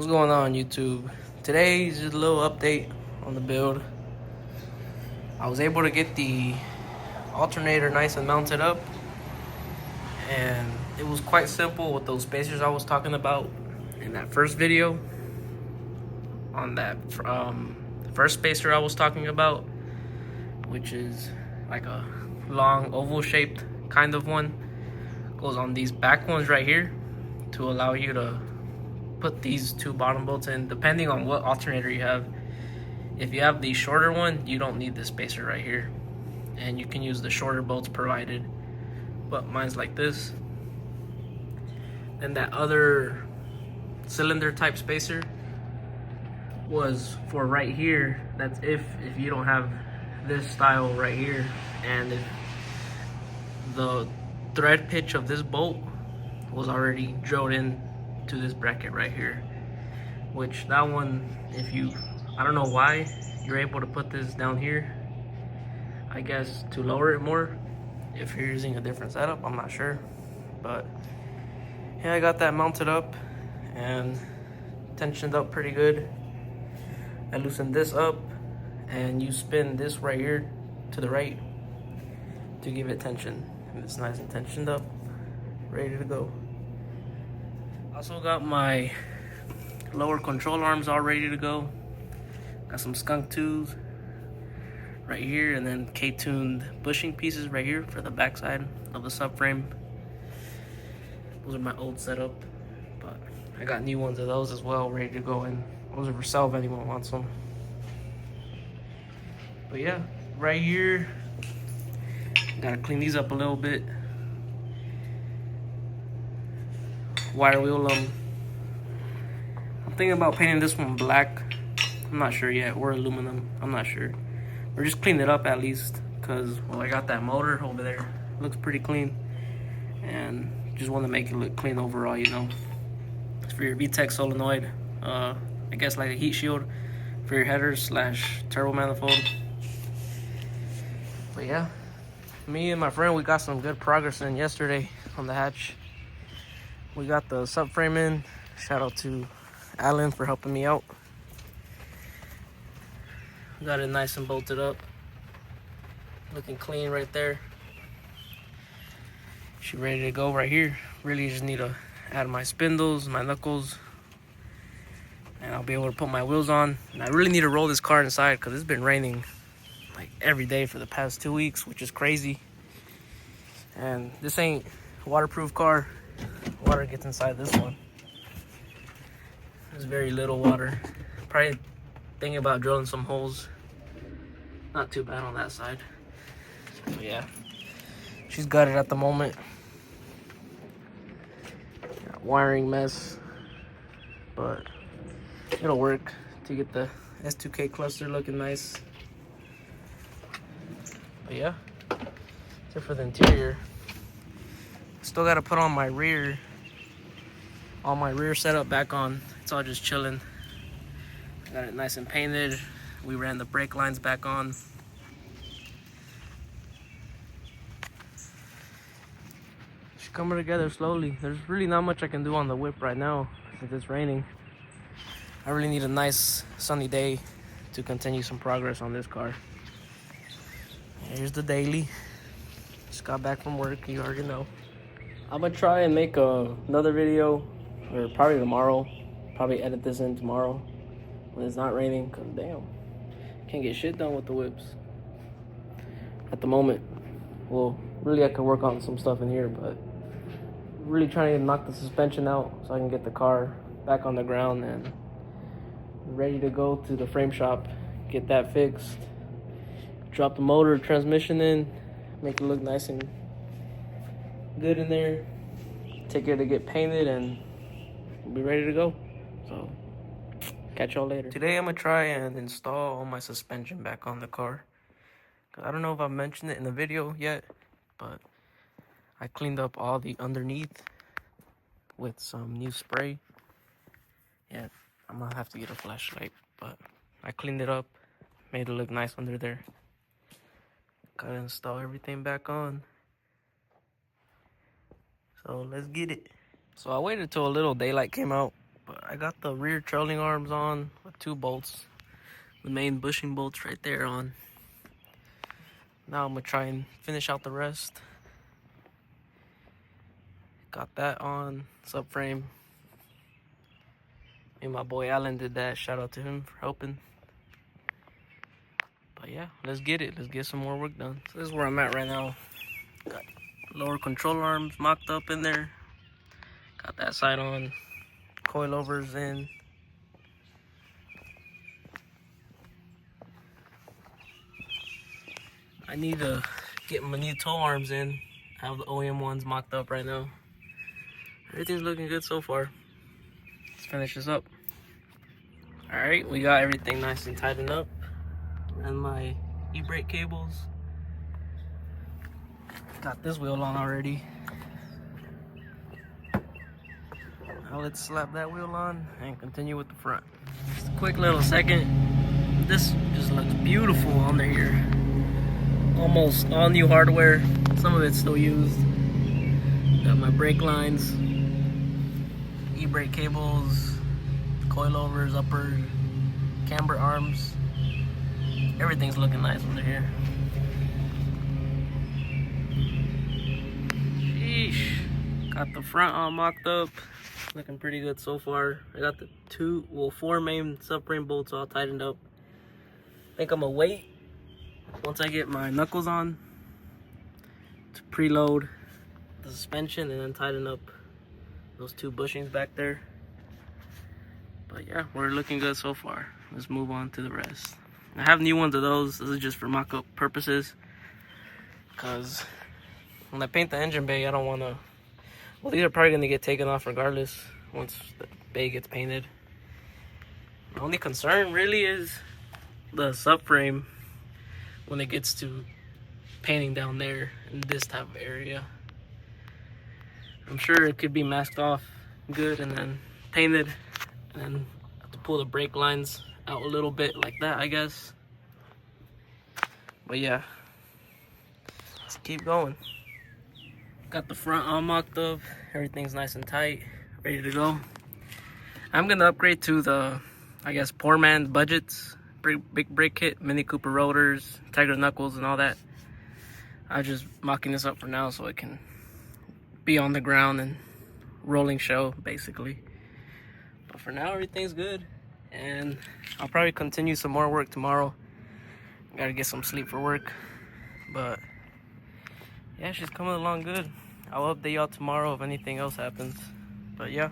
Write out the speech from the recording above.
What's going on, YouTube? Today's just a little update on the build. I was able to get the alternator nice and mounted up, and it was quite simple with those spacers I was talking about in that first video. On that first spacer I was talking about, which is like a long oval shaped kind of one, goes on these back ones right here to allow you to put these two bottom bolts in depending on what alternator you have. If you have the shorter one, you don't need this spacer right here, and you can use the shorter bolts provided, but mine's like this. And that other cylinder type spacer was for right here. That's if you don't have this style right here, and if the thread pitch of this bolt was already drilled in to this bracket right here, which that one, I don't know why you're able to put this down here. I guess to lower it more if you're using a different setup, I'm not sure. But yeah, I got that mounted up and tensioned up pretty good. I loosened this up, and you spin this right here to the right to give it tension, and it's nice and tensioned up, ready to go. Also got my lower control arms all ready to go. Got some skunk tools right here, and then K-tuned bushing pieces right here for the backside of the subframe. Those are my old setup, but I got new ones of those as well ready to go in. Those are for sale if anyone wants them. But yeah, right here, gotta clean these up a little bit. Wire wheel them. I'm thinking about painting this one black. I'm not sure yet, or aluminum, I'm not sure. Or just clean it up at least, because, well, I got that motor over there. Looks pretty clean, and just want to make it look clean overall, you know. It's for your VTEC solenoid. I guess like a heat shield for your headers / turbo manifold. But yeah, me and my friend, we got some good progress in yesterday on the hatch. We got the subframe in. Shout out to Alan for helping me out. Got it nice and bolted up. Looking clean right there. She ready to go right here. Really just need to add my spindles, my knuckles, and I'll be able to put my wheels on. And I really need to roll this car inside because it's been raining like every day for the past 2 weeks, which is crazy. And this ain't a waterproof car. Water gets inside this one. There's very little water. Probably thinking about drilling some holes. Not too bad on that side. But yeah, she's got it at the moment. Wiring mess, but it'll work to get the S2K cluster looking nice. But yeah, except for the interior, still got to put on all my rear setup back on. It's all just chilling. Got it nice and painted. We ran the brake lines back on. It's coming together slowly. There's really not much I can do on the whip right now since it's raining. I really need a nice sunny day to continue some progress on this car. Here's the daily. Just got back from work, you already know. I'm gonna try and make another video, or probably tomorrow. Probably edit this in tomorrow when it's not raining, because damn, can't get shit done with the whips at the moment. Well, really I could work on some stuff in here, but really trying to knock the suspension out so I can get the car back on the ground and ready to go to the frame shop, get that fixed, drop the motor transmission in, make it look nice and good in there, take it to get painted, and we'll be ready to go. So catch y'all later. Today I'm gonna try and install all my suspension back on the car. I don't know if I mentioned it in the video yet, but I cleaned up all the underneath with some new spray. Yeah, I'm gonna have to get a flashlight, but I cleaned it up, made it look nice under there. Gotta install everything back on. So let's get it. So I waited till a little daylight came out, but I got the rear trailing arms on with 2 bolts. The main bushing bolts right there on. Now I'm gonna try and finish out the rest. Got that on, subframe. And my boy Alan did that. Shout out to him for helping. But yeah, let's get it. Let's get some more work done. So this is where I'm at right now. Got lower control arms mocked up in there. Got that side on. Coilovers in. I need to get my new toe arms in. I have the OEM ones mocked up right now. Everything's looking good so far. Let's finish this up. Alright, we got everything nice and tightened up. And my e-brake cables. Got this wheel on already. Now let's slap that wheel on and continue with the front. Just a quick little second. This just looks beautiful on there here. Almost all new hardware. Some of it's still used. Got my brake lines, e-brake cables, coilovers, upper camber arms. Everything's looking nice under here. Sheesh. Got the front all mocked up. Looking pretty good so far. I got the 4 main subframe bolts all tightened up. I think I'm gonna wait once I get my knuckles on to preload the suspension and then tighten up those 2 bushings back there. But yeah, we're looking good so far. Let's move on to the rest. I have new ones of those. This is just for mock-up purposes. Because when I paint the engine bay, I don't want to... Well, these are probably going to get taken off regardless once the bay gets painted. My only concern really is the subframe when it gets to painting down there in this type of area. I'm sure it could be masked off good and then painted, and then have to pull the brake lines out a little bit like that, I guess. But yeah, let's keep going. Got the front all mocked up. Everything's nice and tight, ready to go. I'm gonna upgrade to the, I guess, poor man's budgets. Big brake kit, Mini Cooper rotors, Tiger knuckles and all that. I'm just mocking this up for now so it can be on the ground and rolling show, basically. But for now, everything's good. And I'll probably continue some more work tomorrow. Gotta get some sleep for work. But yeah, she's coming along good. I'll update y'all tomorrow if anything else happens. But yeah.